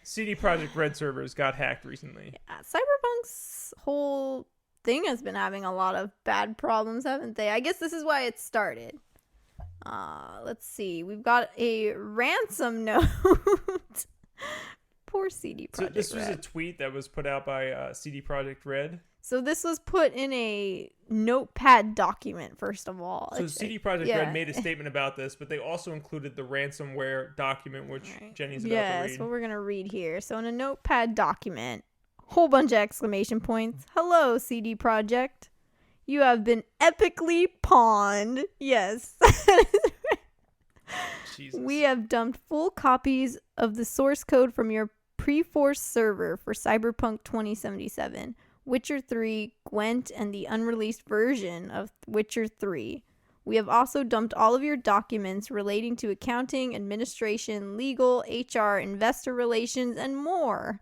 CD Projekt Red servers got hacked recently. Yeah, Cyberpunk's whole thing has been having a lot of bad problems, haven't they? I guess this is why it started. Let's see. We've got a ransom note. Poor CD Projekt So this was Red. a tweet that was put out by CD Projekt Red. So this was put in a notepad document, first of all. So CD Projekt Red made a statement about this, but they also included the ransomware document, which Jenny's about to read. Yeah, that's what we're going to read here. So in a notepad document, whole bunch of exclamation points. Hello, CD Projekt. You have been epically pawned. Yes. Jesus. We have dumped full copies of the source code from your pre-forced server for Cyberpunk 2077. Witcher 3, Gwent, and the unreleased version of Witcher 3. We have also dumped all of your documents relating to accounting, administration, legal, HR, investor relations, and more.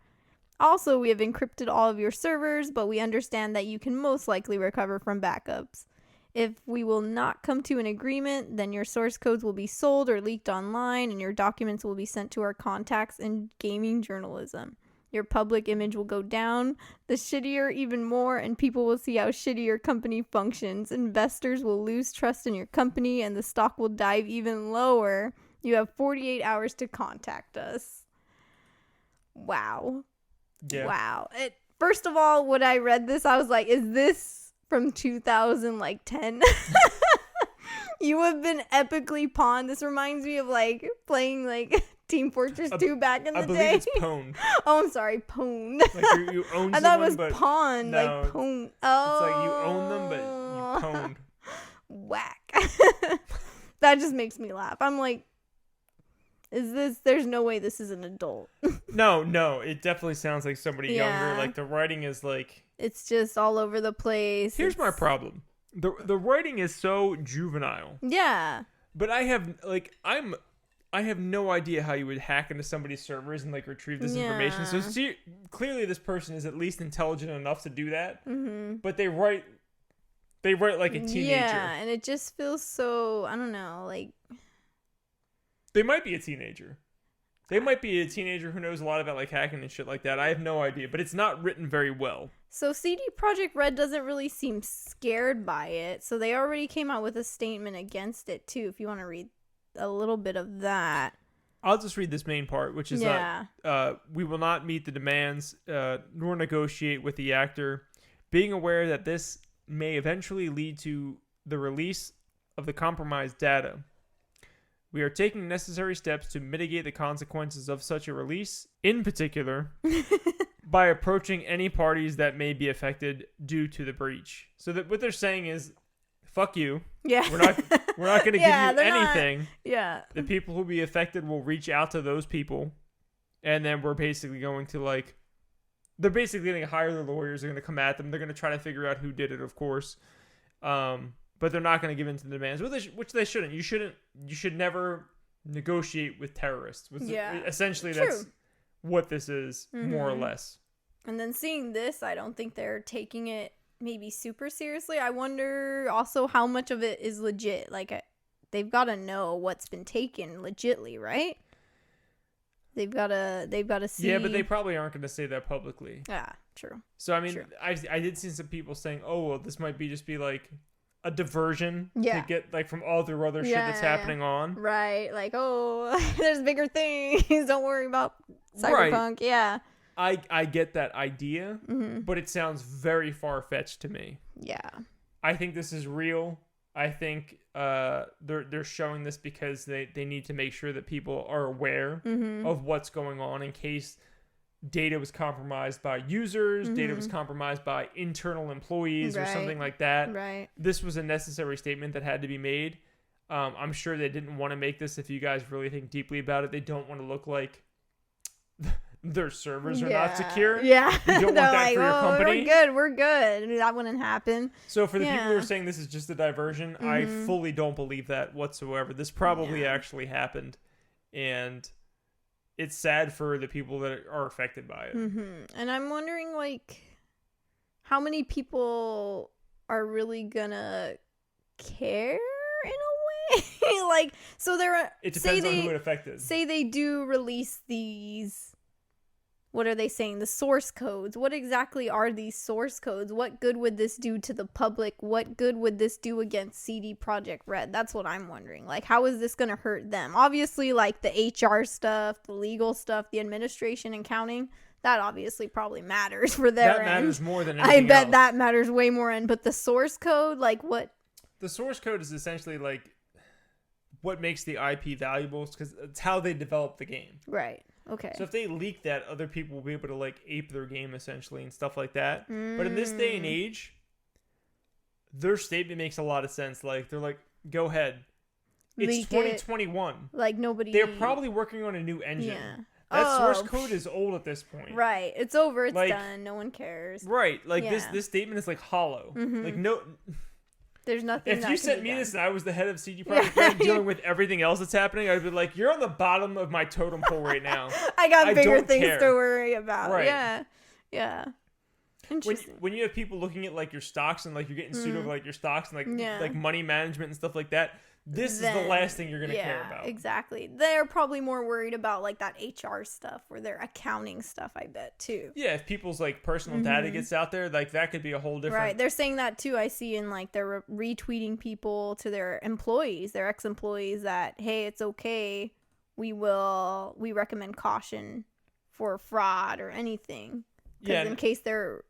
Also, we have encrypted all of your servers, but we understand that you can most likely recover from backups. If we will not come to an agreement, then your source codes will be sold or leaked online, and your documents will be sent to our contacts in gaming journalism. Your public image will go down, the shittier even more, and people will see how shitty your company functions. Investors will lose trust in your company, and the stock will dive even lower. You have 48 hours to contact us. Wow. Yeah. Wow. First of all, when I read this, I was like, is this from 2010? You have been epically pawned. This reminds me of like playing like Team Fortress 2 back in the day. I believe it's pwned. Oh, I'm sorry, pwned. Like you own someone, I thought it was but pawned, no, like pwned. Oh, it's like you own them, but you pwned. Whack. That just makes me laugh. I'm like, there's no way this is an adult. No, it definitely sounds like somebody younger. Like the writing is like, it's just all over the place. Here's my problem. The writing is so juvenile. Yeah. But I have no idea how you would hack into somebody's servers and like retrieve this information. So clearly this person is at least intelligent enough to do that. Mm-hmm. But they write like a teenager. Yeah, and it just feels so, I don't know, like, they might be a teenager. They might be a teenager who knows a lot about like hacking and shit like that. I have no idea, but it's not written very well. So CD Projekt Red doesn't really seem scared by it. So they already came out with a statement against it too, if you want to read a little bit of that. I'll just read this main part, which is we will not meet the demands nor negotiate with the actor, being aware that this may eventually lead to the release of the compromised data. We are taking necessary steps to mitigate the consequences of such a release, in particular, by approaching any parties that may be affected due to the breach. So that what they're saying is, fuck you. Yeah. We're not going to give you anything. Yeah. The people who be affected will reach out to those people, and then we're basically going to they're basically going to hire the lawyers. They're going to come at them. They're going to try to figure out who did it, of course. But they're not going to give in to the demands, which they shouldn't. You should never negotiate with terrorists. Essentially, True. That's what this is, more or less. And then seeing this, I don't think they're taking it maybe super seriously. I wonder also how much of it is legit. Like, they've got to know what's been taken legitly, right? They've got to see. Yeah, but they probably aren't going to say that publicly. Yeah, true. So I mean, I did see some people saying, "Oh, well, this might be like a diversion to get like from all the other shit that's happening on." Right. Like, oh, there's bigger things. Don't worry about Cyberpunk. Right. Yeah. I get that idea, but it sounds very far-fetched to me. Yeah. I think this is real. I think they're showing this because they need to make sure that people are aware of what's going on in case data was compromised by users, data was compromised by internal employees or something like that. Right. This was a necessary statement that had to be made. I'm sure they didn't want to make this. If you guys really think deeply about it, they don't want to look like their servers are not secure. Yeah. You don't want that for your company. We're good. That wouldn't happen. So for the people who are saying this is just a diversion, I fully don't believe that whatsoever. This probably actually happened. And it's sad for the people that are affected by it. And I'm wondering, like, how many people are really gonna care in a way? Like, so there are... It depends on who it affected. Say they do release these what are they saying? The source codes. What exactly are these source codes? What good would this do to the public? What good would this do against CD Projekt Red? That's what I'm wondering. Like, how is this going to hurt them? Obviously, like, the HR stuff, the legal stuff, the administration and counting, that obviously probably matters for their end. That matters more than anything I bet else. that matters way more end. But the source code, like, what? The source code is essentially, like, what makes the IP valuable, because it's how they develop the game. Right. Okay. So if they leak that, other people will be able to, like, ape their game, essentially, and stuff like that. But in this day and age, their statement makes a lot of sense. Like, they're like, go ahead. It's Leak 2021. Like, nobody... They're probably working on a new engine. Yeah. That source code is old at this point. Right. It's over. It's like, done. No one cares. Right. Like, this statement is, like, hollow. Like, no... There's nothing. If you sent me this and I was the head of CD Projekt Red dealing with everything else that's happening, I'd be like, you're on the bottom of my totem pole right now. I got bigger things to worry about. Right. Yeah. Yeah. Interesting. When you have people looking at, like, your stocks and, like, you're getting sued over, like, your stocks and, like money management and stuff like that, this is the last thing you're going to care about. Exactly. They're probably more worried about, like, that HR stuff or their accounting stuff, I bet, too. Yeah, if people's, like, personal data gets out there, like, that could be a whole different... Right. They're saying that, too. I see in, like, they're retweeting people to their employees, their ex-employees, that, hey, it's okay. We recommend caution for fraud or anything. Because in case their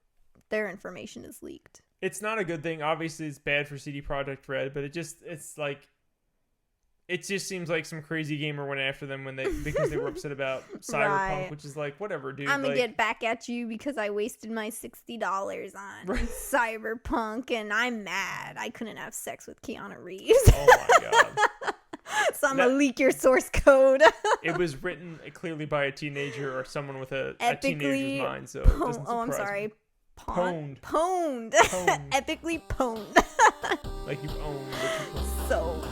information is leaked. It's not a good thing. Obviously, it's bad for CD Projekt Red, but it just seems like some crazy gamer went after them because they were upset about Cyberpunk, which is like, whatever, dude. I'm gonna get back at you because I wasted my $60 on Cyberpunk, and I'm mad. I couldn't have sex with Keanu Reeves. Oh my god. So I'm gonna leak your source code. It was written clearly by a teenager or someone with a teenager's mind, so it doesn't surprise I'm sorry. me. Pwned. Epically pwned. Like you own what you pwned. So